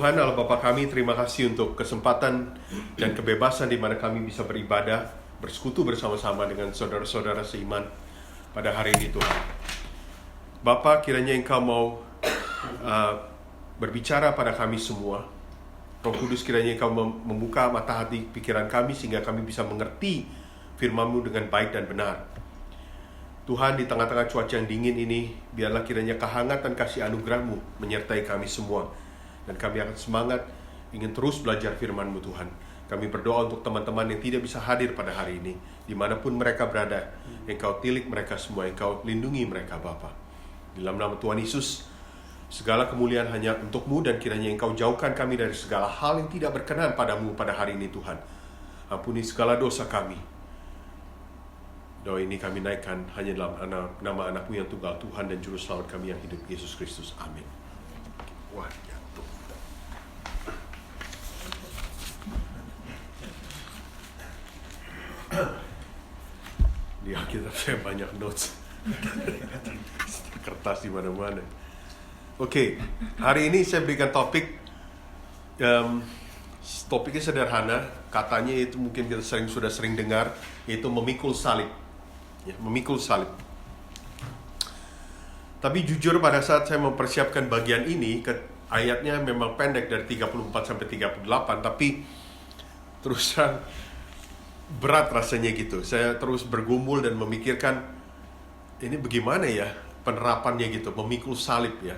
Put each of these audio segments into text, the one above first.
Tuhan Allah Bapa kami, terima kasih untuk kesempatan dan kebebasan di mana kami bisa beribadah, bersekutu bersama-sama dengan saudara-saudara seiman pada hari ini Tuhan. Bapa, kiranya Engkau mau berbicara pada kami semua. Roh Kudus, kiranya Engkau membuka mata hati pikiran kami sehingga kami bisa mengerti firman-Mu dengan baik dan benar. Tuhan, di tengah-tengah cuaca yang dingin ini, biarlah kiranya kehangatan kasih anugerah-Mu menyertai kami semua. Dan kami akan semangat ingin terus belajar firman-Mu Tuhan. Kami berdoa untuk teman-teman yang tidak bisa hadir pada hari ini, dimanapun mereka berada. Engkau tilik mereka semua, Engkau lindungi mereka Bapa. Di dalam nama Tuhan Yesus, segala kemuliaan hanya untuk-Mu, dan kiranya Engkau jauhkan kami dari segala hal yang tidak berkenan pada-Mu pada hari ini Tuhan. Ampuni segala dosa kami. Doa ini kami naikkan hanya dalam nama anak-Mu yang tunggal, Tuhan dan Juru Selamat kami yang hidup, Yesus Kristus. Amin. Wah, jatuh. Di Alkitab saya banyak notes. Kertas di mana-mana. Oke, hari ini saya berikan topik. Topiknya sederhana, katanya itu mungkin kita sudah sering dengar, yaitu memikul salib. Ya, memikul salib. Tapi jujur pada saat saya mempersiapkan bagian ini, ayatnya memang pendek dari 34 sampai 38, tapi terus terang berat rasanya gitu. Saya terus bergumul dan memikirkan ini bagaimana ya penerapannya gitu, memikul salib ya.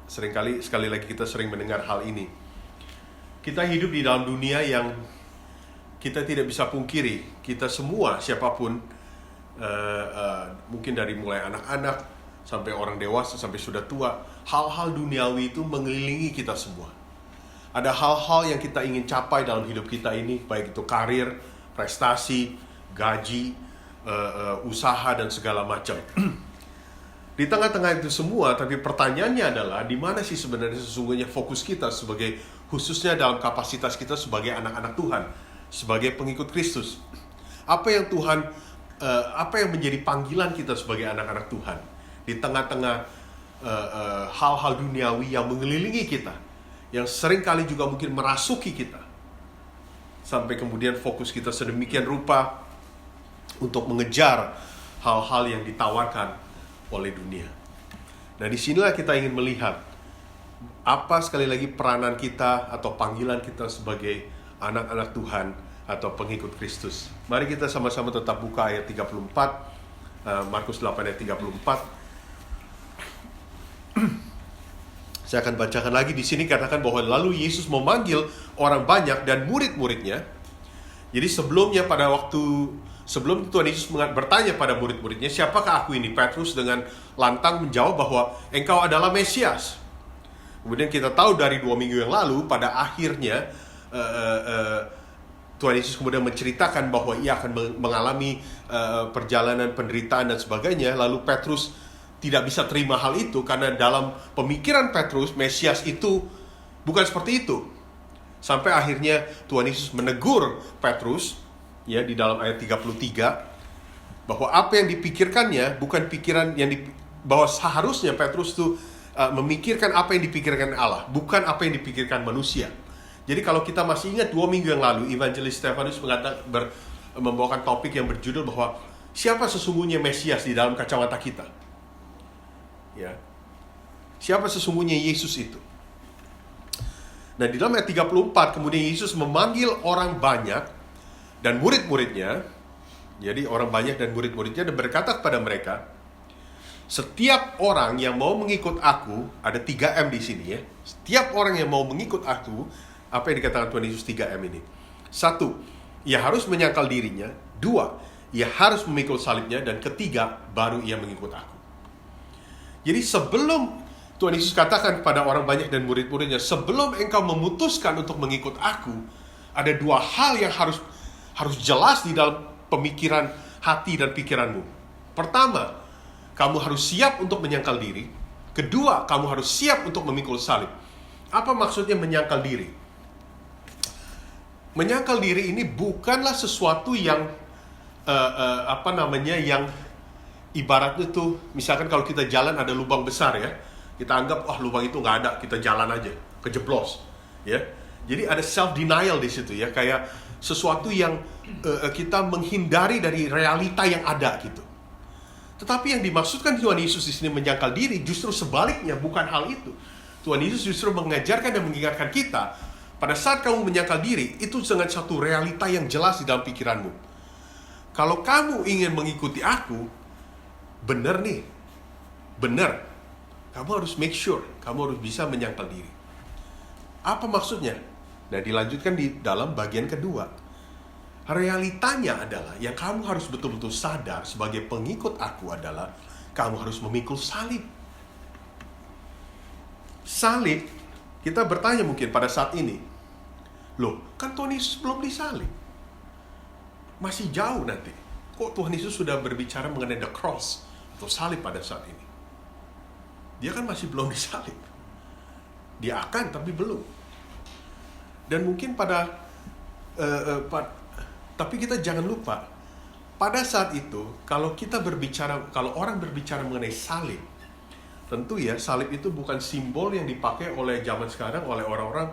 Sekali lagi kita sering mendengar hal ini. Kita hidup di dalam dunia yang kita tidak bisa pungkiri. Kita semua, siapapun, mungkin dari mulai anak-anak sampai orang dewasa, sampai sudah tua, hal-hal duniawi itu mengelilingi kita semua. Ada hal-hal yang kita ingin capai dalam hidup kita ini, baik itu karir, prestasi, gaji, usaha, dan segala macam. Di tengah-tengah itu semua, tapi pertanyaannya adalah, di mana sih sebenarnya sesungguhnya fokus kita sebagai, khususnya dalam kapasitas kita sebagai anak-anak Tuhan, sebagai pengikut Kristus. Apa yang menjadi panggilan kita sebagai anak-anak Tuhan di tengah-tengah hal-hal duniawi yang mengelilingi kita, yang seringkali juga mungkin merasuki kita, sampai kemudian fokus kita sedemikian rupa untuk mengejar hal-hal yang ditawarkan oleh dunia. Nah, disinilah kita ingin melihat apa sekali lagi peranan kita atau panggilan kita sebagai anak-anak Tuhan atau pengikut Kristus. Mari kita sama-sama tetap buka ayat 34, Markus 8 ayat 34. Saya akan bacakan lagi. Di sini katakan bahwa lalu Yesus memanggil orang banyak dan murid-muridnya. Jadi sebelum Tuhan Yesus bertanya pada murid-muridnya, siapakah aku ini? Petrus dengan lantang menjawab bahwa engkau adalah Mesias. Kemudian kita tahu dari 2 minggu yang lalu, pada akhirnya Tuhan Yesus kemudian menceritakan bahwa ia akan mengalami perjalanan penderitaan dan sebagainya. Lalu Petrus tidak bisa terima hal itu, karena dalam pemikiran Petrus, Mesias itu bukan seperti itu. Sampai akhirnya Tuhan Yesus menegur Petrus, ya, di dalam ayat 33, bahwa apa yang dipikirkannya bukan pikiran bahwa seharusnya Petrus itu memikirkan apa yang dipikirkan Allah, bukan apa yang dipikirkan manusia. Jadi kalau kita masih ingat 2 minggu yang lalu, Evangelis Stefanus membawakan topik yang berjudul bahwa siapa sesungguhnya Mesias di dalam kacamata kita. Ya, siapa sesungguhnya Yesus itu? Nah, di dalam ayat 34 kemudian Yesus memanggil orang banyak dan murid-muridnya. Jadi orang banyak dan murid-muridnya, dan berkata kepada mereka, setiap orang yang mau mengikut aku, ada 3M di sini ya. Setiap orang yang mau mengikut aku, apa yang dikatakan Tuhan Yesus 3M ini? 1, ia harus menyangkal dirinya. 2, ia harus memikul salibnya. Dan 3, baru ia mengikut aku. Jadi sebelum Tuhan Yesus katakan kepada orang banyak dan murid-muridnya, sebelum engkau memutuskan untuk mengikut aku, ada 2 hal yang harus jelas di dalam pemikiran hati dan pikiranmu. Pertama, kamu harus siap untuk menyangkal diri. Kedua, kamu harus siap untuk memikul salib. Apa maksudnya menyangkal diri? Menyangkal diri ini bukanlah sesuatu yang yang ibaratnya tuh, misalkan kalau kita jalan ada lubang besar ya, kita anggap lubang itu nggak ada, kita jalan aja, kejeblos. Ya, jadi ada self denial di situ ya, kayak sesuatu yang kita menghindari dari realita yang ada gitu. Tetapi yang dimaksudkan Tuhan Yesus di sini menyangkal diri justru sebaliknya, bukan hal itu. Tuhan Yesus justru mengajarkan dan mengingatkan kita, pada saat kamu menyangkal diri, itu dengan satu realita yang jelas di dalam pikiranmu. Kalau kamu ingin mengikuti aku, benar nih, benar. Kamu harus make sure, kamu harus bisa menyangkal diri. Apa maksudnya? Nah, dilanjutkan di dalam bagian kedua. Realitanya adalah yang kamu harus betul-betul sadar sebagai pengikut aku adalah kamu harus memikul salib. Salib, kita bertanya mungkin pada saat ini, loh, kan Tuhan Yesus belum disalib. Masih jauh nanti. Kok Tuhan Yesus sudah berbicara mengenai the cross atau salib pada saat ini? Dia kan masih belum disalib. Dia akan, tapi belum. Dan mungkin tapi kita jangan lupa, pada saat itu, kalau orang berbicara mengenai salib, tentu ya, salib itu bukan simbol yang dipakai oleh zaman sekarang oleh orang-orang,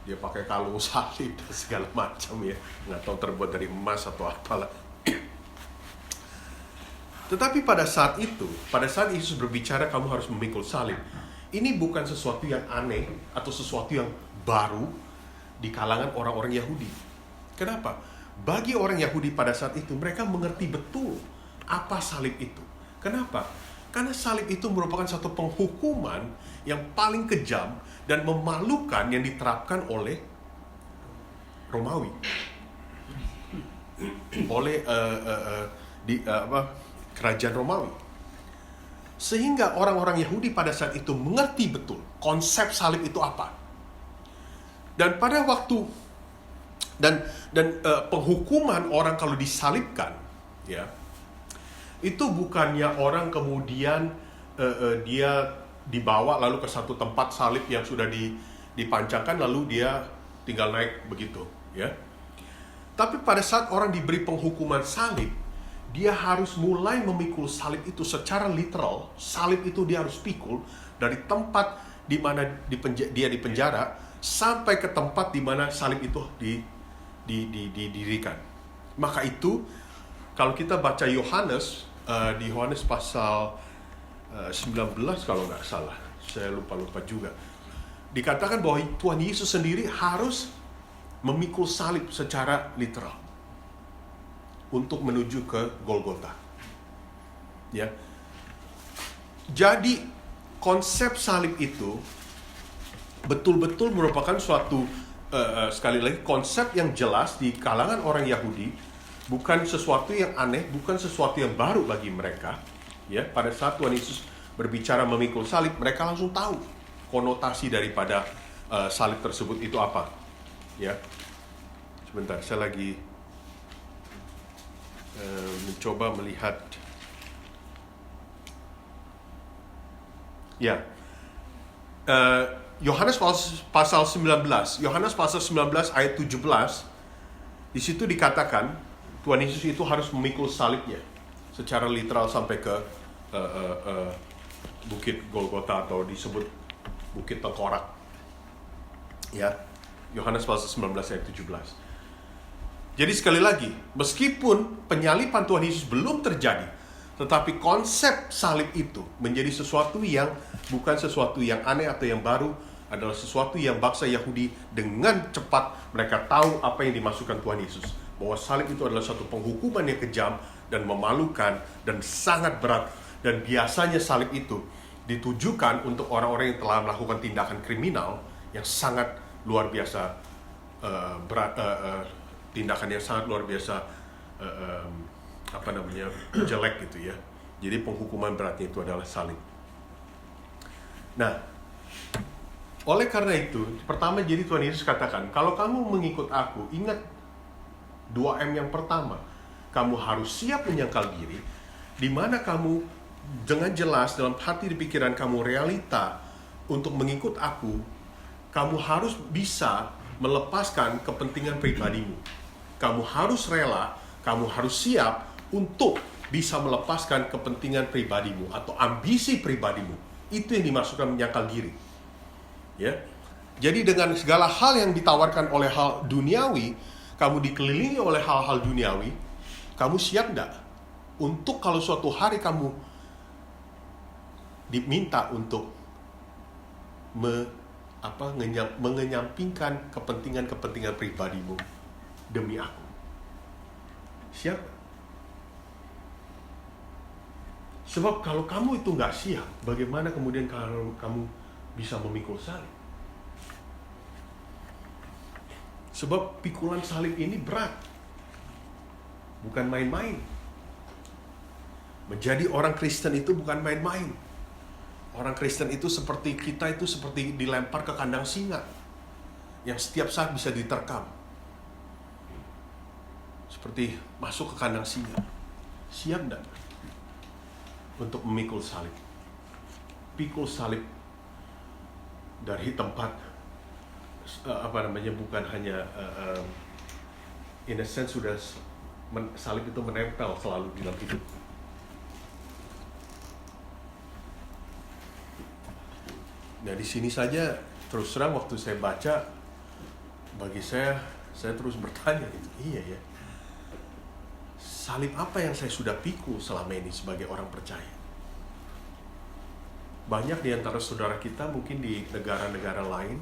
dia pakai kalung salib dan segala macam ya, nggak tahu terbuat dari emas atau apalah. Tetapi pada saat Yesus berbicara kamu harus memikul salib, ini bukan sesuatu yang aneh atau sesuatu yang baru di kalangan orang-orang Yahudi. Kenapa? Bagi orang Yahudi pada saat itu, mereka mengerti betul apa salib itu. Kenapa? Karena salib itu merupakan satu penghukuman yang paling kejam dan memalukan yang diterapkan oleh Romawi. Oleh kerajaan Romawi. Sehingga orang-orang Yahudi pada saat itu mengerti betul konsep salib itu apa. Dan pada waktu penghukuman orang kalau disalibkan, ya, itu bukannya orang kemudian dia dibawa lalu ke satu tempat salib yang sudah dipancangkan lalu dia tinggal naik begitu, ya. Tapi pada saat orang diberi penghukuman salib, dia harus mulai memikul salib itu secara literal. Salib itu dia harus pikul dari tempat di mana dia dipenjara sampai ke tempat di mana salib itu didirikan. Maka itu kalau kita baca Yohanes di Yohanes pasal 19 kalau nggak salah, saya lupa juga, dikatakan bahwa Tuhan Yesus sendiri harus memikul salib secara literal untuk menuju ke Golgota. Ya. Jadi konsep salib itu betul-betul merupakan suatu sekali lagi konsep yang jelas di kalangan orang Yahudi, bukan sesuatu yang aneh, bukan sesuatu yang baru bagi mereka. Ya, pada saat Tuhan Yesus berbicara memikul salib, mereka langsung tahu konotasi daripada salib tersebut itu apa. Ya, sebentar, saya lagi mencoba melihat. Ya. Yohanes pasal 19 ayat 17, di situ dikatakan Tuhan Yesus itu harus memikul salibnya secara literal sampai ke Bukit Golgota atau disebut Bukit Tengkorak. Ya, Yohanes pasal 19 ayat 17. Jadi sekali lagi, meskipun penyaliban Tuhan Yesus belum terjadi, tetapi konsep salib itu menjadi sesuatu yang bukan sesuatu yang aneh atau yang baru, adalah sesuatu yang bangsa Yahudi dengan cepat mereka tahu apa yang dimaksudkan Tuhan Yesus. Bahwa salib itu adalah satu penghukuman yang kejam dan memalukan dan sangat berat. Dan biasanya salib itu ditujukan untuk orang-orang yang telah melakukan tindakan kriminal yang sangat luar biasa berat, tindakan yang sangat luar biasa jelek gitu ya. Jadi penghukuman beratnya itu adalah salib. Nah, oleh karena itu, pertama jadi Tuhan Yesus katakan, kalau kamu mengikut aku, ingat 2M yang pertama, kamu harus siap menyangkal diri, di mana kamu dengan jelas dalam hati di pikiran kamu realita untuk mengikut aku, kamu harus bisa melepaskan kepentingan pribadimu. Kamu harus rela, kamu harus siap untuk bisa melepaskan kepentingan pribadimu atau ambisi pribadimu. Itu yang dimaksudkan menyangkal diri. Ya. Jadi dengan segala hal yang ditawarkan oleh hal duniawi, kamu dikelilingi oleh hal-hal duniawi, kamu siap enggak untuk kalau suatu hari kamu diminta untuk mengenyampingkan kepentingan-kepentingan pribadimu demi aku? Siap? Sebab kalau kamu itu nggak siap, bagaimana kemudian kalau kamu bisa memikul salib? Sebab pikulan salib ini berat, bukan main-main. Menjadi orang Kristen itu bukan main-main. Orang Kristen itu seperti kita, itu seperti dilempar ke kandang singa yang setiap saat bisa diterkam. Seperti masuk ke kandang singa. Siap enggak untuk memikul salib? Pikul salib dari tempat bukan hanya in a sense sudah salib itu menempel selalu di dalam hidup. Nah, di sini saja terus terang waktu saya baca, bagi saya terus bertanya gitu, iya ya, salib apa yang saya sudah pikul selama ini sebagai orang percaya? Banyak di antara saudara kita mungkin di negara-negara lain,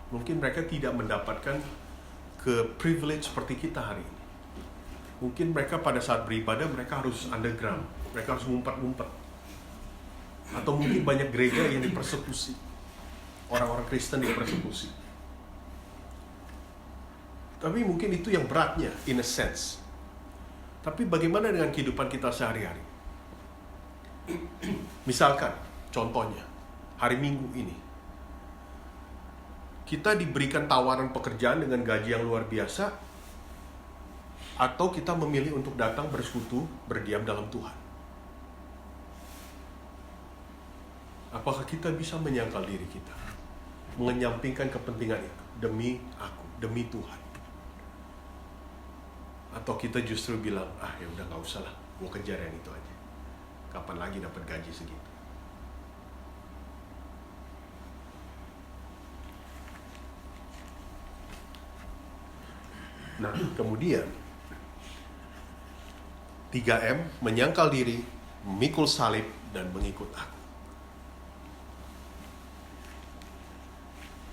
mungkin mereka tidak mendapatkan privilege seperti kita hari ini. Mungkin mereka pada saat beribadah mereka harus underground, mereka harus ngumpet-ngumpet. Atau mungkin banyak gereja yang dipersekusi, orang-orang Kristen dipersekusi. Tapi mungkin itu yang beratnya, in a sense. Tapi bagaimana dengan kehidupan kita sehari-hari? Misalkan, contohnya, hari Minggu ini, kita diberikan tawaran pekerjaan dengan gaji yang luar biasa, atau kita memilih untuk datang bersekutu, berdiam dalam Tuhan. Apakah kita bisa menyangkal diri kita, mengenyampingkan kepentingan itu demi aku, demi Tuhan? Atau kita justru bilang, ya udah nggak usah lah, gue kejar yang itu aja. Kapan lagi dapat gaji segitu? Nah, kemudian 3M, menyangkal diri, memikul salib, dan mengikut aku.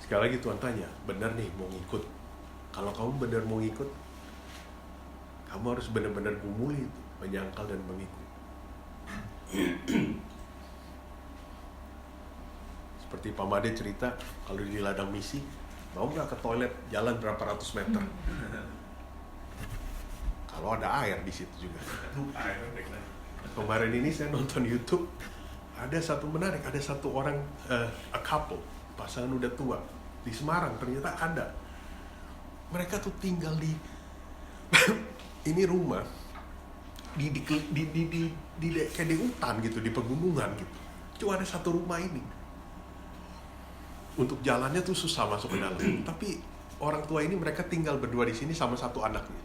Sekali lagi Tuhan tanya, benar nih mau ngikut? Kalau kamu benar mau ngikut, kamu harus benar-benar gumuli itu, menyangkal dan mengikut. Seperti Pak Made cerita, kalau di ladang misi, mau nggak ke toilet jalan berapa ratus meter? Kalau ada air di situ juga. Kemarin ini saya nonton YouTube, ada satu menarik, ada satu orang, a couple, pasangan udah tua, di Semarang ternyata ada. Mereka tuh tinggal di ini rumah di kayak di hutan gitu, di pegunungan gitu. Cuma ada satu rumah ini. Untuk jalannya tuh susah masuk ke dalam. Tapi orang tua ini mereka tinggal berdua di sini sama satu anaknya.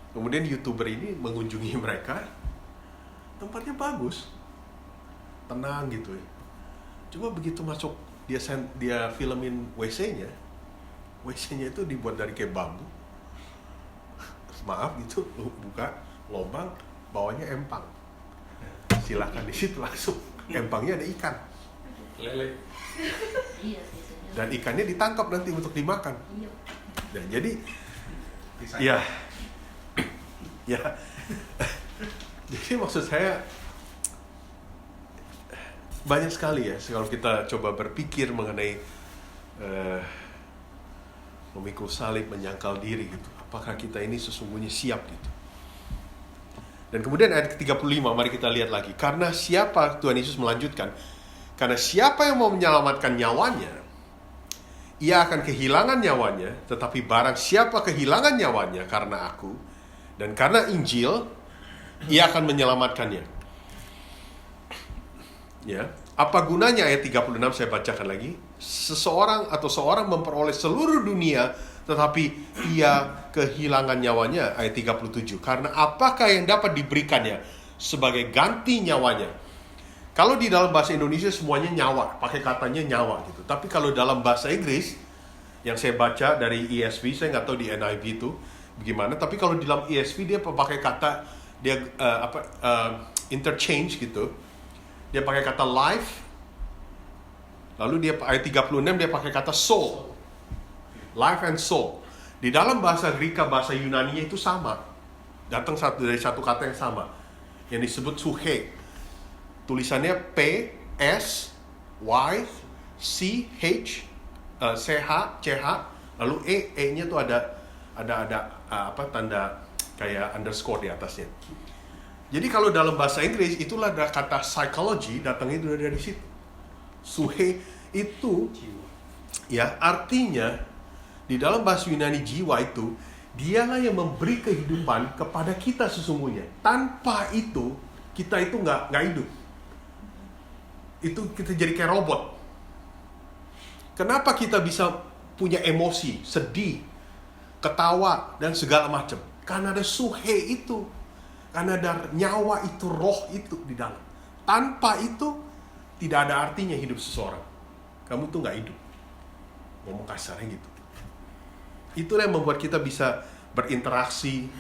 Kemudian YouTuber ini mengunjungi mereka. Tempatnya bagus, tenang gitu ya. Cuma begitu masuk, dia filmin WC-nya itu dibuat dari kayak bambu. Maaf gitu, buka lubang, bawahnya empang. Silakan di situ langsung. Empangnya ada ikan. Lele. Dan ikannya ditangkap nanti untuk dimakan. Dan jadi, ya. Jadi maksud saya, banyak sekali ya kalau kita coba berpikir mengenai memikul salib, menyangkal diri gitu. Apakah kita ini sesungguhnya siap gitu? Dan kemudian ayat ke-35, mari kita lihat lagi. Karena siapa, Tuhan Yesus melanjutkan, karena siapa yang mau menyelamatkan nyawanya, ia akan kehilangan nyawanya. Tetapi barang siapa kehilangan nyawanya karena aku dan karena Injil, ia akan menyelamatkannya. Ya, apa gunanya ayat 36, saya bacakan lagi. Seorang memperoleh seluruh dunia tetapi ia kehilangan nyawanya, ayat 37. Karena apakah yang dapat diberikannya sebagai ganti nyawanya? Kalau di dalam bahasa Indonesia semuanya nyawa, pakai katanya nyawa gitu. Tapi kalau dalam bahasa Inggris, yang saya baca dari ESV, saya nggak tahu di NIV itu bagaimana. Tapi kalau di dalam ESV dia pakai kata, dia interchange gitu. Dia pakai kata life, lalu dia ayat 36 dia pakai kata soul. Life and soul. Di dalam bahasa Greka, bahasa Yunani itu sama. Datang dari satu kata yang sama. Yang disebut suhe. Tulisannya P, S, Y, C, H, CH, CH, lalu E-nya tuh ada tanda kayak underscore di atasnya. Jadi kalau dalam bahasa Inggris, itulah ada kata psychology, datangnya dari situ. Suhe itu, ya artinya, di dalam bahasa Yunani jiwa itu, dialah yang memberi kehidupan kepada kita sesungguhnya. Tanpa itu, kita itu nggak hidup. Itu kita jadi kayak robot. Kenapa kita bisa punya emosi, sedih, ketawa, dan segala macam? Karena ada suhe itu. Karena ada nyawa itu, roh itu di dalam. Tanpa itu, tidak ada artinya hidup seseorang. Kamu tuh nggak hidup. Ngomong kasarnya gitu. Itulah yang membuat kita bisa berinteraksi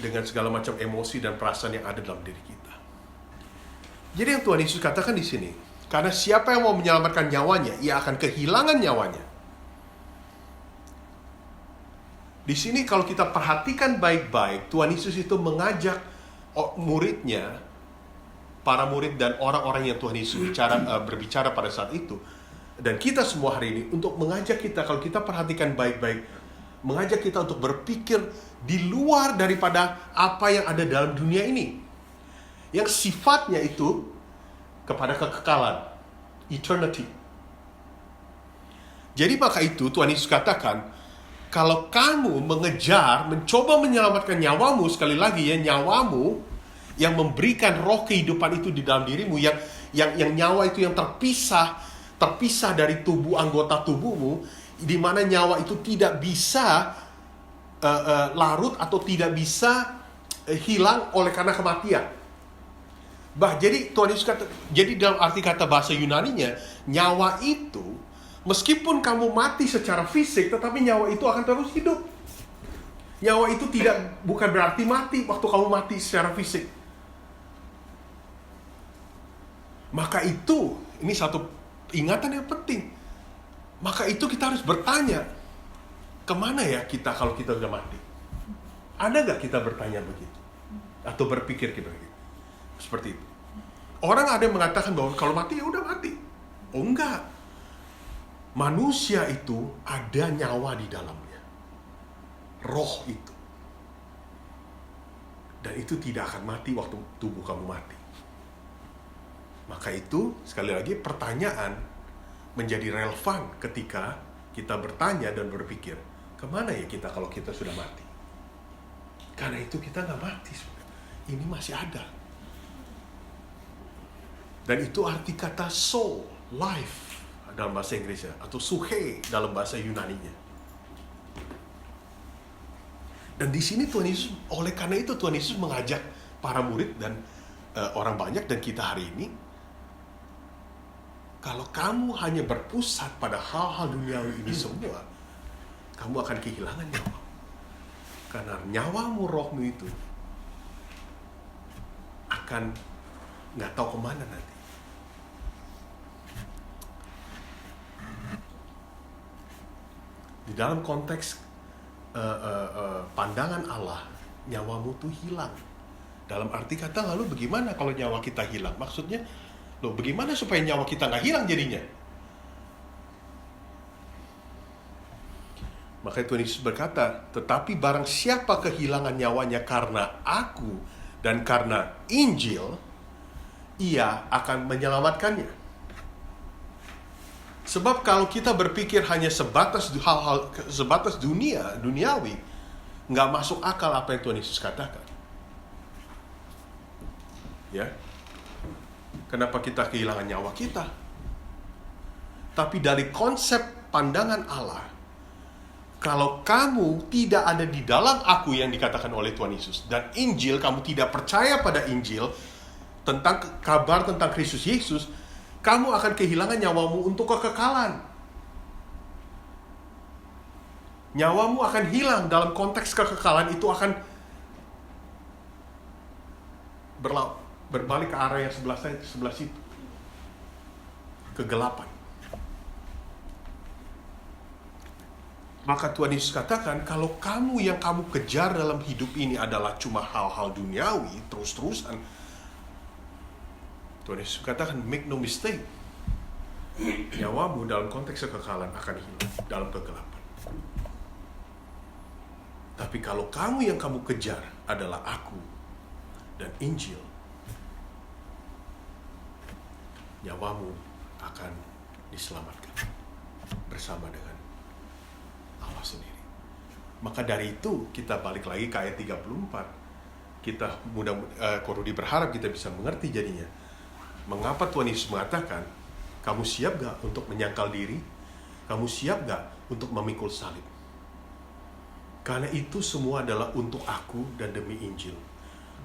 dengan segala macam emosi dan perasaan yang ada dalam diri kita. Jadi yang Tuhan Yesus katakan di sini, karena siapa yang mau menyelamatkan nyawanya, ia akan kehilangan nyawanya. Di sini kalau kita perhatikan baik-baik, Tuhan Yesus itu mengajak muridnya, para murid dan orang-orang yang Tuhan Yesus berbicara pada saat itu, dan kita semua hari ini, untuk mengajak kita, kalau kita perhatikan baik-baik, mengajak kita untuk berpikir di luar daripada apa yang ada dalam dunia ini. Yang sifatnya itu kepada kekekalan, eternity. Jadi maka itu Tuhan Yesus katakan, kalau kamu mencoba menyelamatkan nyawamu, sekali lagi ya, nyawamu yang memberikan roh kehidupan itu di dalam dirimu, yang nyawa itu yang terpisah dari tubuh, anggota tubuhmu, di mana nyawa itu tidak bisa larut atau tidak bisa hilang oleh karena kematian. Jadi Tuhan Yesus kata, jadi dalam arti kata bahasa Yunaninya, nyawa itu meskipun kamu mati secara fisik, tetapi nyawa itu akan terus hidup. Nyawa itu bukan berarti mati waktu kamu mati secara fisik. Maka itu, ini satu ingatan yang penting. Maka itu kita harus bertanya, kemana ya kita kalau kita udah mati? Ada gak kita bertanya begitu? Atau berpikir kita begitu? Seperti itu. Orang ada yang mengatakan bahwa kalau mati ya udah mati. Oh enggak. Manusia itu ada nyawa di dalamnya. Roh itu. Dan itu tidak akan mati waktu tubuh kamu mati. Maka itu sekali lagi pertanyaan menjadi relevan ketika kita bertanya dan berpikir, kemana ya kita kalau kita sudah mati? Karena itu kita nggak mati. Ini masih ada. Dan itu arti kata soul, life dalam bahasa Inggrisnya, atau suhe dalam bahasa Yunaninya. Dan di sini Tuhan Yesus, oleh karena itu Tuhan Yesus mengajak para murid dan orang banyak dan kita hari ini, kalau kamu hanya berpusat pada hal-hal duniawi ini semua, kamu akan kehilangan nyawa. Karena nyawamu, rohmu itu akan nggak tahu kemana nanti. Di dalam konteks pandangan Allah, nyawamu tuh hilang. Dalam arti kata, lalu bagaimana kalau nyawa kita hilang? Maksudnya, bagaimana supaya nyawa kita nggak hilang jadinya? Maka Tuhan Yesus berkata, tetapi barang siapa kehilangan nyawanya karena aku dan karena Injil, ia akan menyelamatkannya. Sebab kalau kita berpikir hanya sebatas hal-hal sebatas duniawi, nggak masuk akal apa yang Tuhan Yesus katakan. Ya, kenapa kita kehilangan nyawa kita? Tapi dari konsep pandangan Allah, kalau kamu tidak ada di dalam aku yang dikatakan oleh Tuhan Yesus dan Injil, kamu tidak percaya pada Injil, tentang kabar tentang Kristus Yesus, kamu akan kehilangan nyawamu untuk kekekalan. Nyawamu akan hilang dalam konteks kekekalan, itu akan berbalik ke arah yang sebelah situ. Kegelapan. Maka Tuhan Yesus katakan, kalau yang kamu kejar dalam hidup ini adalah cuma hal-hal duniawi, terus-terusan, Tuhan Yesus katakan, make no mistake, nyawamu dalam konteks kekekalan akan hilang dalam kegelapan. Tapi kalau yang kamu kejar adalah aku dan Injil, nyawamu akan diselamatkan bersama dengan Allah sendiri. Maka dari itu kita balik lagi ke ayat 34. Kita Korudi berharap kita bisa mengerti jadinya. Mengapa Tuhan Yesus mengatakan, kamu siap gak untuk menyangkal diri? Kamu siap gak untuk memikul salib? Karena itu semua adalah untuk aku dan demi Injil.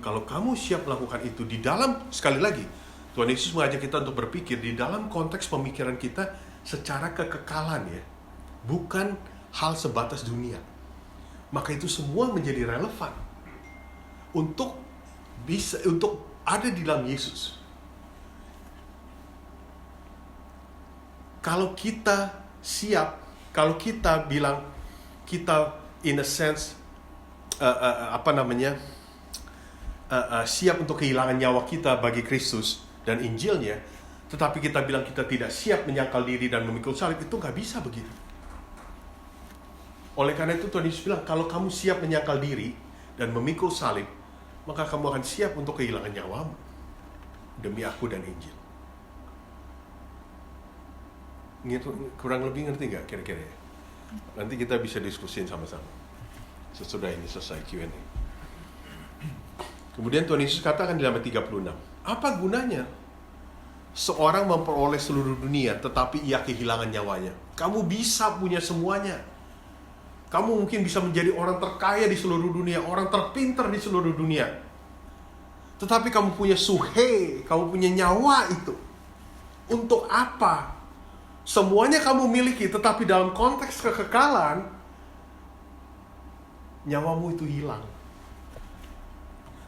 Kalau kamu siap melakukan itu di dalam, sekali lagi, Tuhan Yesus mengajak kita untuk berpikir di dalam konteks pemikiran kita secara kekekalan ya. Bukan hal sebatas dunia. Maka itu semua menjadi relevan untuk ada di dalam Yesus. Kalau kita siap, kalau kita bilang kita in a sense siap untuk kehilangan nyawa kita bagi Kristus dan Injilnya, tetapi kita bilang kita tidak siap menyangkal diri dan memikul salib, itu nggak bisa begitu. Oleh karena itu Tuhan Yesus bilang, kalau kamu siap menyangkal diri dan memikul salib, maka kamu akan siap untuk kehilangan nyawamu demi aku dan Injil. Kurang lebih ngerti nggak kira-kira? Nanti kita bisa diskusin sama-sama sesudah ini selesai Q&A. Kemudian Tuhan Yesus katakan di ayat 36, apa gunanya seorang memperoleh seluruh dunia tetapi ia kehilangan nyawanya? Kamu bisa punya semuanya. Kamu mungkin bisa menjadi orang terkaya di seluruh dunia, orang terpintar di seluruh dunia. Tetapi kamu punya kamu punya nyawa itu. Untuk apa? Semuanya kamu miliki, tetapi dalam konteks kekekalan, nyawamu itu hilang.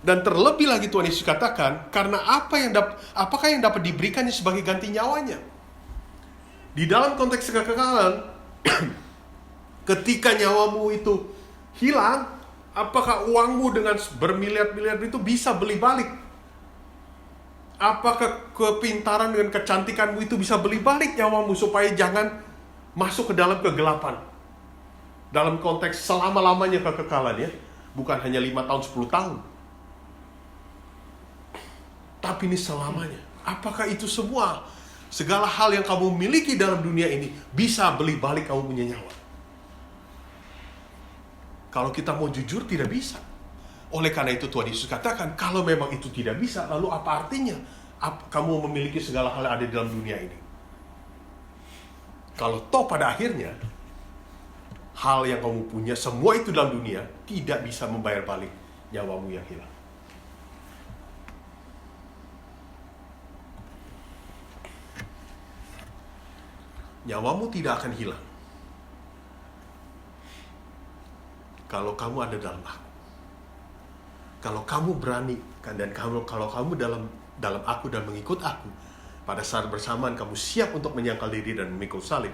Dan terlebih lagi Tuhan Yesus katakan, karena apakah yang dapat diberikannya sebagai ganti nyawanya? Di dalam konteks kekekalan, ketika nyawamu itu hilang, apakah uangmu dengan bermiliar-miliar itu bisa beli balik? Apakah kepintaran dengan kecantikanmu itu bisa beli balik nyawamu supaya jangan masuk ke dalam kegelapan? Dalam konteks selama-lamanya kekekalan ya, bukan hanya 5 tahun, 10 tahun. Tapi ini selamanya. Apakah itu semua, segala hal yang kamu miliki dalam dunia ini bisa beli balik kamu punya nyawa? Kalau kita mau jujur, tidak bisa. Oleh karena itu Tuhan Yesus katakan, kalau memang itu tidak bisa, lalu apa artinya kamu memiliki segala hal yang ada di dalam dunia ini? Kalau toh pada akhirnya hal yang kamu punya, semua itu dalam dunia tidak bisa membayar balik nyawamu yang hilang. Nyawamu tidak akan hilang kalau kamu ada dalam aku. Kalau kamu berani dan kalau kamu dalam aku dan mengikut aku, pada saat bersamaan kamu siap untuk menyangkal diri dan memikul salib,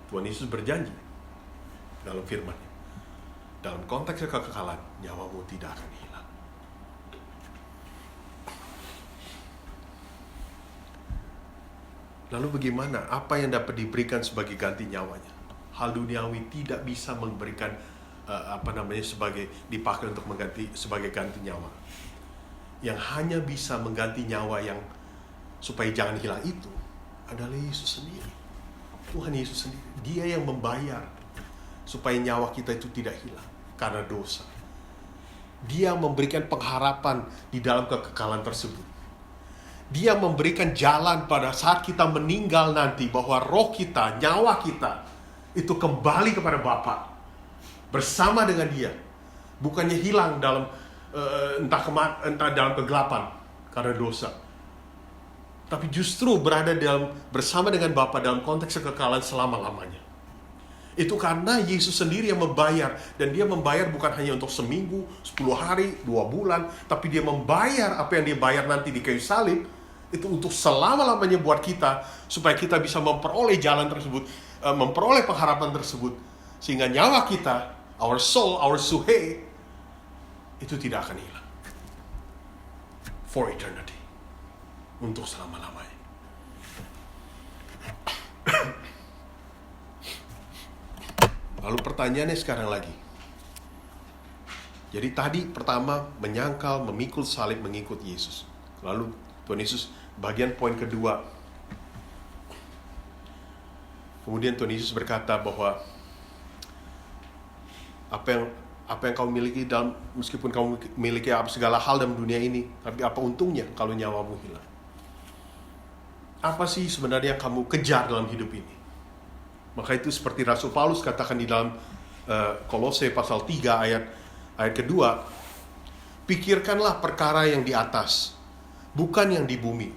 Tuhan Yesus berjanji dalam firman-Nya, dalam konteks kekekalan, nyawamu tidak akan hilang. Lalu bagaimana? Apa yang dapat diberikan sebagai ganti nyawanya? Hal duniawi tidak bisa memberikan dipakai untuk sebagai ganti nyawa. Yang hanya bisa mengganti nyawa yang supaya jangan hilang itu adalah Yesus sendiri. Tuhan Yesus sendiri. Dia yang membayar supaya nyawa kita itu tidak hilang karena dosa. Dia memberikan pengharapan di dalam kekekalan tersebut. Dia memberikan jalan pada saat kita meninggal nanti, bahwa roh kita, nyawa kita itu kembali kepada Bapa bersama dengan Dia. Bukannya hilang dalam entah dalam kegelapan, karena dosa. Tapi justru berada bersama dengan Bapa dalam konteks kekekalan selama-lamanya. Itu karena Yesus sendiri yang membayar. Dan dia membayar bukan hanya untuk seminggu, 10 hari, 2 bulan. Tapi dia membayar apa yang dia bayar nanti di kayu salib. Itu untuk selama-lamanya buat kita. Supaya kita bisa memperoleh jalan tersebut. Memperoleh pengharapan tersebut. Sehingga nyawa kita, our soul, our suhe, itu tidak akan hilang. For eternity. Untuk selama-lamanya. Lalu pertanyaannya sekarang lagi. Jadi tadi pertama menyangkal, memikul salib, mengikut Yesus. Lalu Tuhan Yesus bagian poin kedua. Kemudian Tuhan Yesus berkata bahwa apa yang kamu miliki meskipun kamu miliki segala hal dalam dunia ini, tapi apa untungnya kalau nyawamu hilang? Apa sih sebenarnya yang kamu kejar dalam hidup ini? Maka itu seperti Rasul Paulus katakan di dalam Kolose pasal 3 ayat kedua, pikirkanlah perkara yang di atas, bukan yang di bumi.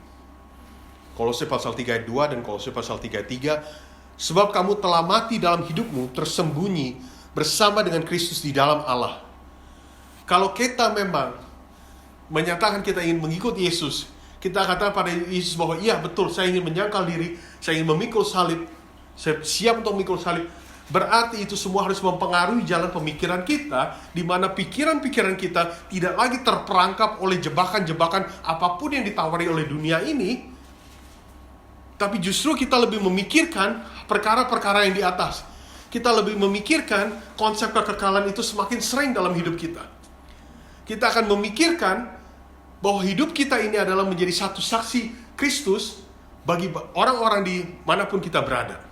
Kolose pasal 3 ayat 2 dan Kolose pasal 3 ayat 3, sebab kamu telah mati dalam hidupmu, tersembunyi bersama dengan Kristus di dalam Allah. Kalau kita memang menyatakan kita ingin mengikut Yesus, kita katakan pada Yesus bahwa iya betul, saya ingin menyangkal diri, saya ingin memikul salib, saya siap untuk memikul salib. Berarti itu semua harus mempengaruhi jalan pemikiran kita, di mana pikiran-pikiran kita tidak lagi terperangkap oleh jebakan-jebakan apapun yang ditawari oleh dunia ini. Tapi justru kita lebih memikirkan perkara-perkara yang di atas. Kita lebih memikirkan konsep kekekalan itu semakin sering dalam hidup kita. Kita akan memikirkan bahwa hidup kita ini adalah menjadi satu saksi Kristus bagi orang-orang di manapun kita berada.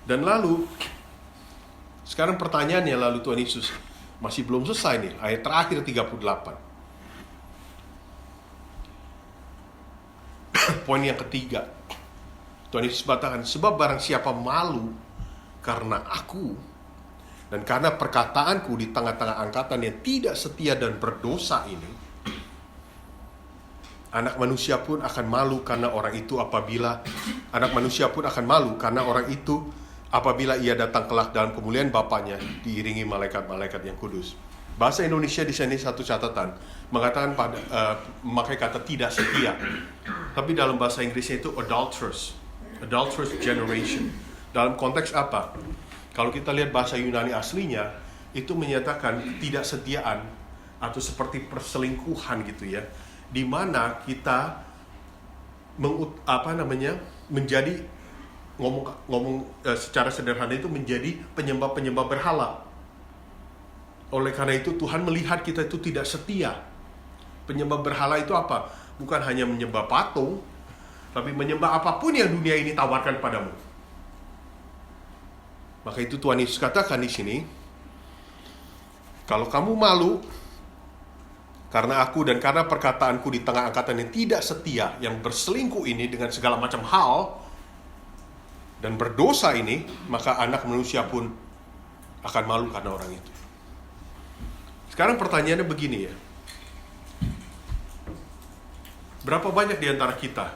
Dan lalu, sekarang pertanyaannya lalu Tuhan Yesus masih belum selesai nih, ayat terakhir 38. Poin yang ketiga, Tuhan Yesus katakan, sebab barang siapa malu karena aku dan karena perkataanku di tengah-tengah angkatan yang tidak setia dan berdosa ini, anak manusia pun akan malu karena orang itu apabila ia datang kelak dalam kemuliaan Bapanya diiringi malaikat-malaikat yang kudus. Bahasa Indonesia di sini satu catatan mengatakan memakai kata tidak setia. Tapi dalam bahasa Inggrisnya itu adulterous generation. Dalam konteks apa? Kalau kita lihat bahasa Yunani aslinya, itu menyatakan tidak setiaan atau seperti perselingkuhan gitu ya. Di mana kita menjadi ngomong secara sederhana itu menjadi penyembah-penyembah berhala. Oleh karena itu Tuhan melihat kita itu tidak setia. Penyembah berhala itu apa? Bukan hanya menyembah patung, tapi menyembah apapun yang dunia ini tawarkan padamu. Maka itu Tuhan Yesus katakan di sini, kalau kamu malu karena aku dan karena perkataanku di tengah angkatan yang tidak setia, yang berselingkuh ini dengan segala macam hal dan berdosa ini, maka anak manusia pun akan malu karena orang itu. Sekarang pertanyaannya begini ya. Berapa banyak di antara kita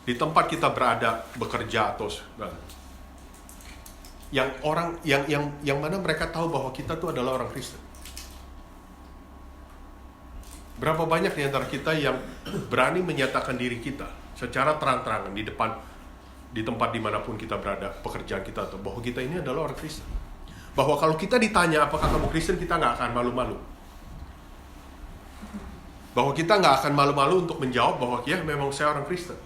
di tempat kita berada, bekerja atau yang mana mereka tahu bahwa kita tuh adalah orang Kristen? Berapa banyak di antara kita yang berani menyatakan diri kita secara terang-terangan di tempat dimanapun kita berada, pekerjaan kita, atau bahwa kita ini adalah orang Kristen? Bahwa kalau kita ditanya apakah kamu Kristen, kita nggak akan malu-malu. Bahwa kita nggak akan malu-malu untuk menjawab bahwa ya memang saya orang Kristen.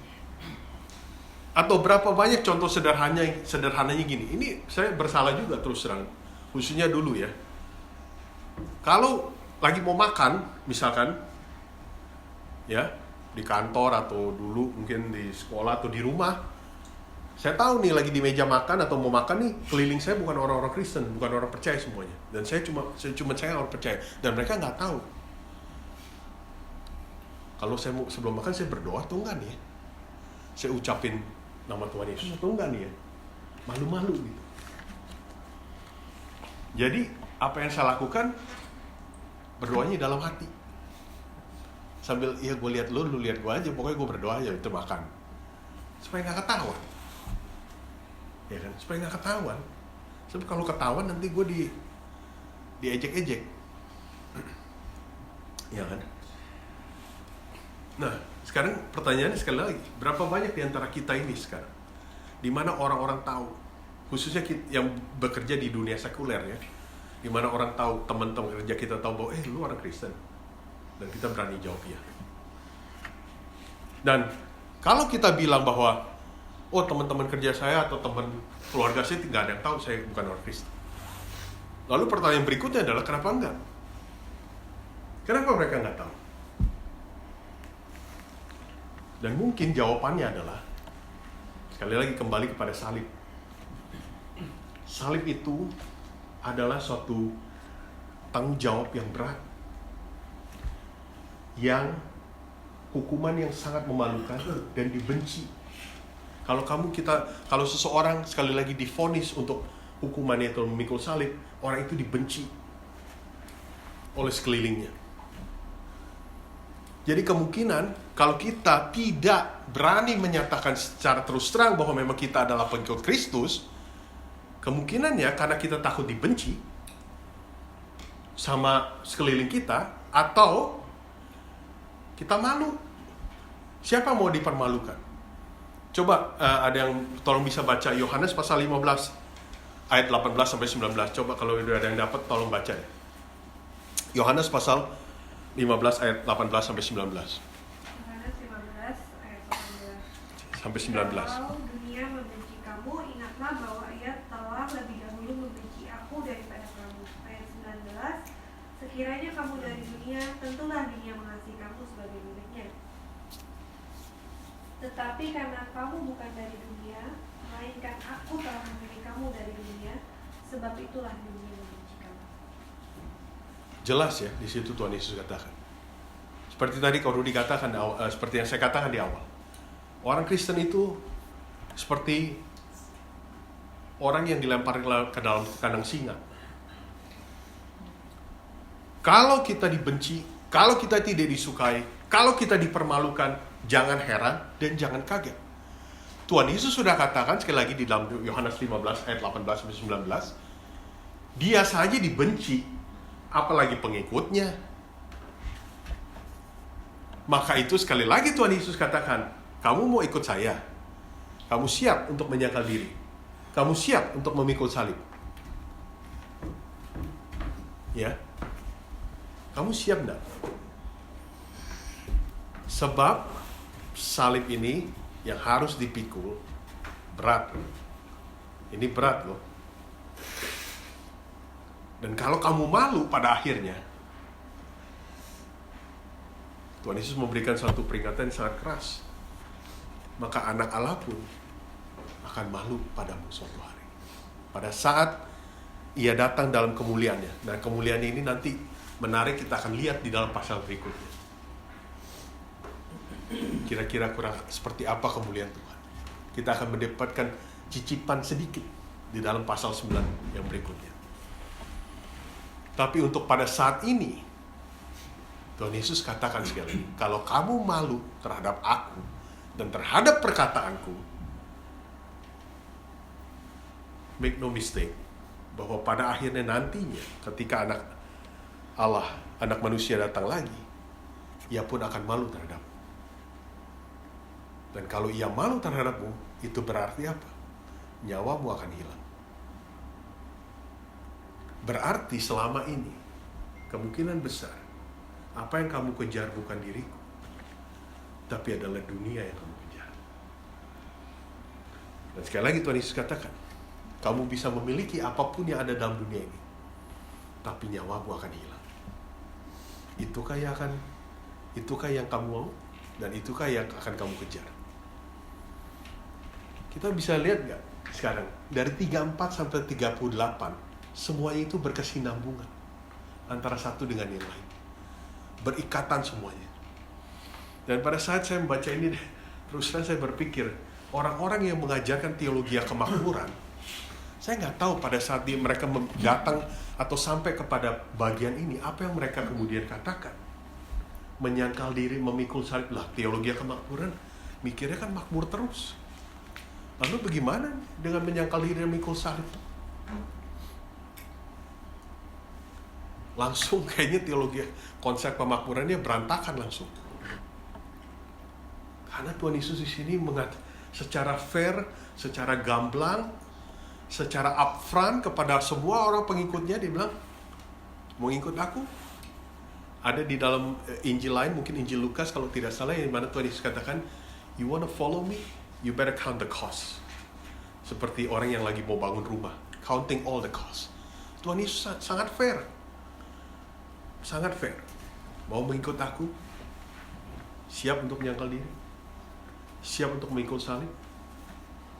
Atau berapa banyak contoh sederhananya gini. Ini saya bersalah juga terus terang, khususnya dulu ya. Kalau lagi mau makan, misalkan ya di kantor atau dulu mungkin di sekolah atau di rumah, saya tahu nih lagi di meja makan atau mau makan nih, keliling saya bukan orang-orang Kristen, bukan orang percaya semuanya. Dan saya orang percaya, dan mereka nggak tahu. Kalau saya sebelum makan saya berdoa atau enggak nih? Saya ucapin nama Tuhan Yesus atau enggak nih ya? Malu-malu gitu. Jadi apa yang saya lakukan, berdoanya dalam hati. Sambil, ya gue lihat lu lihat gue aja, pokoknya gue berdoa aja, itu makan. Supaya gak ketahuan. Ya kan? Supaya gak ketahuan. Sebab kalau ketahuan nanti gue diejek-ejek. Ya kan? Nah, sekarang pertanyaannya sekali lagi, berapa banyak di antara kita ini sekarang di mana orang-orang tahu, khususnya kita yang bekerja di dunia sekuler ya, di mana orang tahu, teman-teman kerja kita tahu bahwa lu orang Kristen, dan kita berani jawab ya. Dan kalau kita bilang bahwa teman-teman kerja saya atau teman keluarga saya tidak ada yang tahu saya bukan orang Kristen, lalu pertanyaan berikutnya adalah kenapa enggak? Kenapa mereka enggak tahu? Dan mungkin jawabannya adalah, sekali lagi kembali kepada salib. Salib itu adalah suatu tanggung jawab yang berat, yang hukuman yang sangat memalukan dan dibenci. Kalau seseorang sekali lagi divonis untuk hukumannya itu memikul salib, orang itu dibenci oleh sekelilingnya. Jadi kemungkinan kalau kita tidak berani menyatakan secara terus terang bahwa memang kita adalah pengikut Kristus, kemungkinannya karena kita takut dibenci sama sekeliling kita, atau kita malu. Siapa mau dipermalukan? Coba ada yang tolong bisa baca Yohanes pasal 15 ayat 18 sampai 19. Coba kalau ada yang dapat tolong baca ya. Yohanes pasal 15 ayat 18 sampai 19. Yohanes 15 ayat 18 sampai 19. Kalau dunia membenci kamu, ingatlah bahwa ia telah lebih dahulu membenci aku daripada kamu. Ayat 19, sekiranya kamu dari dunia, tentulah dunia mengasihi kamu sebagai miliknya. Tetapi karena kamu bukan dari dunia, melainkan aku telah memilih kamu dari dunia, sebab itulah dunia membenci kamu. Jelas ya, di situ Tuhan Yesus katakan. Seperti tadi kalau dikatakan, seperti yang saya katakan di awal. Orang Kristen itu seperti orang yang dilempar ke dalam kandang singa. Kalau kita dibenci, kalau kita tidak disukai, kalau kita dipermalukan, jangan heran dan jangan kaget. Tuhan Yesus sudah katakan sekali lagi di dalam Yohanes 15 ayat 18-19, dia saja dibenci, apalagi pengikutnya. Maka itu sekali lagi Tuhan Yesus katakan, kamu mau ikut saya? Kamu siap untuk menyangkal diri? Kamu siap untuk memikul salib? Ya? Kamu siap enggak? Sebab salib ini yang harus dipikul berat. Ini berat loh. Dan kalau kamu malu pada akhirnya, Tuhan Yesus memberikan suatu peringatan yang sangat keras. Maka anak Allah pun akan malu padamu suatu hari. Pada saat ia datang dalam kemuliaannya. Dan kemuliaan ini nanti menarik, kita akan lihat di dalam pasal berikutnya. Kira-kira kurang seperti apa kemuliaan Tuhan. Kita akan mendapatkan cicipan sedikit di dalam pasal 9 yang berikutnya. Tapi untuk pada saat ini, Tuhan Yesus katakan sekali lagi, kalau kamu malu terhadap aku dan terhadap perkataanku, make no mistake, bahwa pada akhirnya nantinya ketika anak Allah, anak manusia datang lagi, ia pun akan malu terhadapmu. Dan kalau ia malu terhadapmu, itu berarti apa? Nyawamu akan hilang. Berarti selama ini, kemungkinan besar, apa yang kamu kejar bukan diriku, tapi adalah dunia yang kamu kejar. Dan sekali lagi Tuhan Yesus katakan, kamu bisa memiliki apapun yang ada dalam dunia ini, tapi nyawamu akan hilang. Itukah yang kamu mau? Dan itukah yang akan kamu kejar? Kita bisa lihat gak sekarang, dari 34 sampai 38, semuanya itu berkesinambungan antara satu dengan yang lain. Berikatan semuanya. Dan pada saat saya membaca ini, terus terang saya berpikir, orang-orang yang mengajarkan teologi kemakmuran, saya nggak tahu pada saat mereka datang atau sampai kepada bagian ini, apa yang mereka kemudian katakan. Menyangkal diri, memikul salib. Lah, teologi kemakmuran, mikirnya kan makmur terus. Lalu bagaimana dengan menyangkal diri dan memikul salib? Langsung kayaknya teologi, konsep pemakmurannya berantakan langsung. Karena Tuhan Yesus di sini secara fair, secara gamblang, secara upfront kepada semua orang pengikutnya, dia bilang, mau ikut aku? Ada di dalam Injil lain, mungkin Injil Lukas kalau tidak salah, yang mana Tuhan Yesus katakan, you wanna follow me? You better count the cost. Seperti orang yang lagi mau bangun rumah, counting all the cost. Tuhan Yesus sangat fair. Sangat fair. Mau mengikut aku? Siap untuk menyangkal diri? Siap untuk mengikut salib?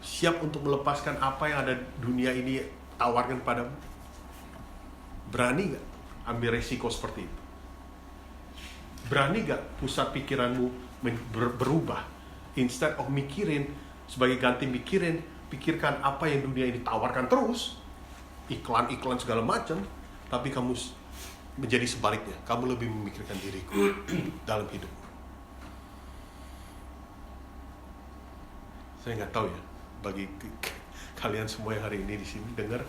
Siap untuk melepaskan apa yang ada dunia ini tawarkan padamu? Berani gak ambil resiko seperti itu? Berani gak pusat pikiranmu berubah? Instead of mikirin, sebagai ganti pikirkan apa yang dunia ini tawarkan terus, iklan-iklan segala macam, tapi kamu menjadi sebaliknya, kamu lebih memikirkan diriku dalam hidupmu. Saya nggak tahu ya, bagi kalian semua yang hari ini di sini dengar,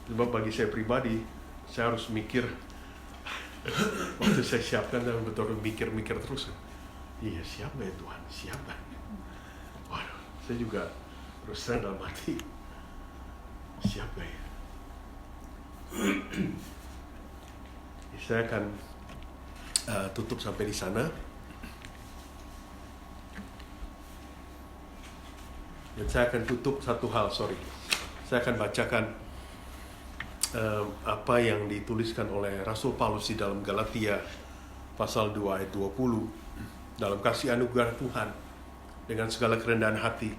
cuma bagi saya pribadi, saya harus mikir. Waktu saya siapkan, saya betul mikir terus. Iya, siap gak ya Tuhan? Siap gak? Waduh, saya juga terus terang dalam hati, siap gak ya? Saya akan tutup sampai di sana. Dan saya akan tutup satu hal, saya akan bacakan apa yang dituliskan oleh Rasul Paulus di dalam Galatia pasal 2 ayat 20. Dalam kasih anugerah Tuhan, dengan segala kerendahan hati,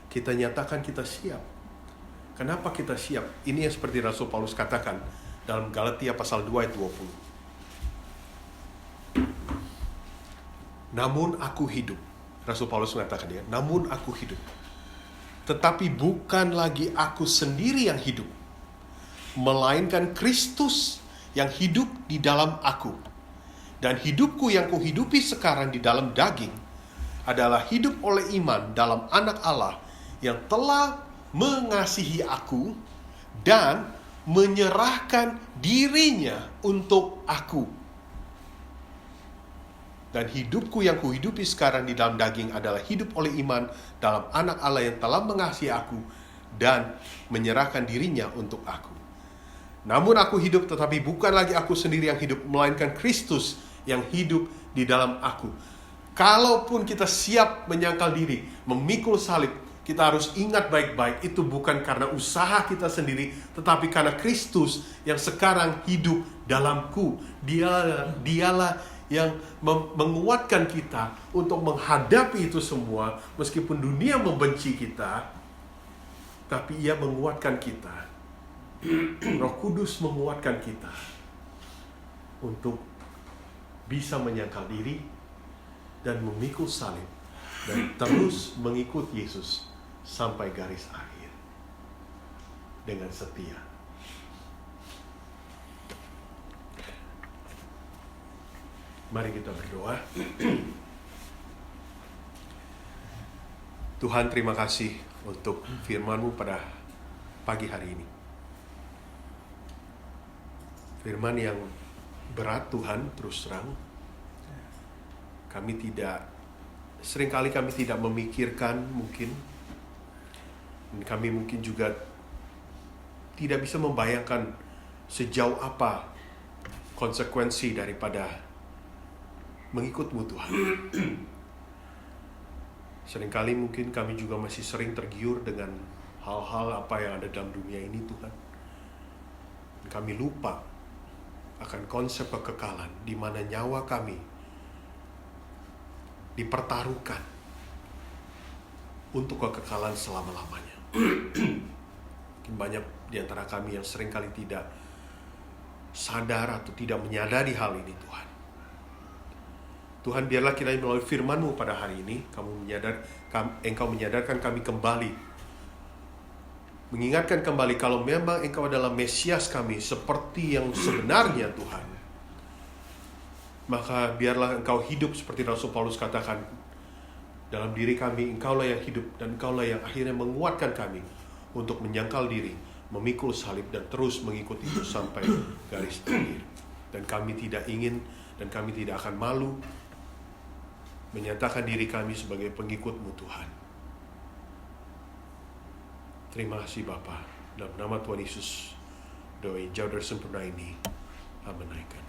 kita nyatakan kita siap. Kenapa kita siap? Ini yang seperti Rasul Paulus katakan dalam Galatia pasal 2 ayat 20. Namun aku hidup. Rasul Paulus mengatakan ya, namun aku hidup. Tetapi bukan lagi aku sendiri yang hidup, melainkan Kristus yang hidup di dalam aku. Dan hidupku yang kuhidupi sekarang di dalam daging adalah hidup oleh iman dalam Anak Allah yang telah mengasihi aku dan menyerahkan dirinya untuk aku. Dan hidupku yang kuhidupi sekarang di dalam daging adalah hidup oleh iman dalam Anak Allah yang telah mengasihi aku dan menyerahkan dirinya untuk aku. Namun aku hidup, tetapi bukan lagi aku sendiri yang hidup, melainkan Kristus yang hidup di dalam aku. Kalaupun kita siap menyangkal diri, memikul salib, kita harus ingat baik-baik, itu bukan karena usaha kita sendiri, tetapi karena Kristus yang sekarang hidup dalamku. Dialah yang menguatkan kita untuk menghadapi itu semua. Meskipun dunia membenci kita, tapi Ia menguatkan kita. Roh Kudus menguatkan kita untuk bisa menyangkal diri dan memikul salib dan terus mengikut Yesus sampai garis akhir dengan setia. Mari kita berdoa. Tuhan, terima kasih untuk firman-Mu pada pagi hari ini. Firman yang berat Tuhan, terus terang. Seringkali kami tidak memikirkan mungkin. Dan kami mungkin juga tidak bisa membayangkan sejauh apa konsekuensi daripada mengikut-Mu Tuhan. Seringkali mungkin kami juga masih sering tergiur dengan hal-hal apa yang ada dalam dunia ini Tuhan. Dan kami lupa akan konsep kekekalan di mana nyawa kami dipertaruhkan untuk kekekalan selama-lamanya. Mungkin banyak di antara kami yang seringkali tidak sadar atau tidak menyadari hal ini Tuhan. Tuhan, biarlah kiranya melalui firman-Mu pada hari ini, Engkau menyadarkan kami kembali, mengingatkan kembali kalau memang Engkau adalah Mesias kami seperti yang sebenarnya, Tuhan. Maka biarlah Engkau hidup seperti Rasul Paulus katakan, dalam diri kami Engkaulah yang hidup, dan Engkaulah yang akhirnya menguatkan kami untuk menyangkal diri, memikul salib, dan terus mengikuti itu sampai garis akhir. Dan kami tidak ingin dan kami tidak akan malu menyatakan diri kami sebagai pengikut-Mu, Tuhan. Terima kasih Bapa. Dalam nama Tuhan Yesus, doa yang jauh dari sempurna ini, kami menaikkan.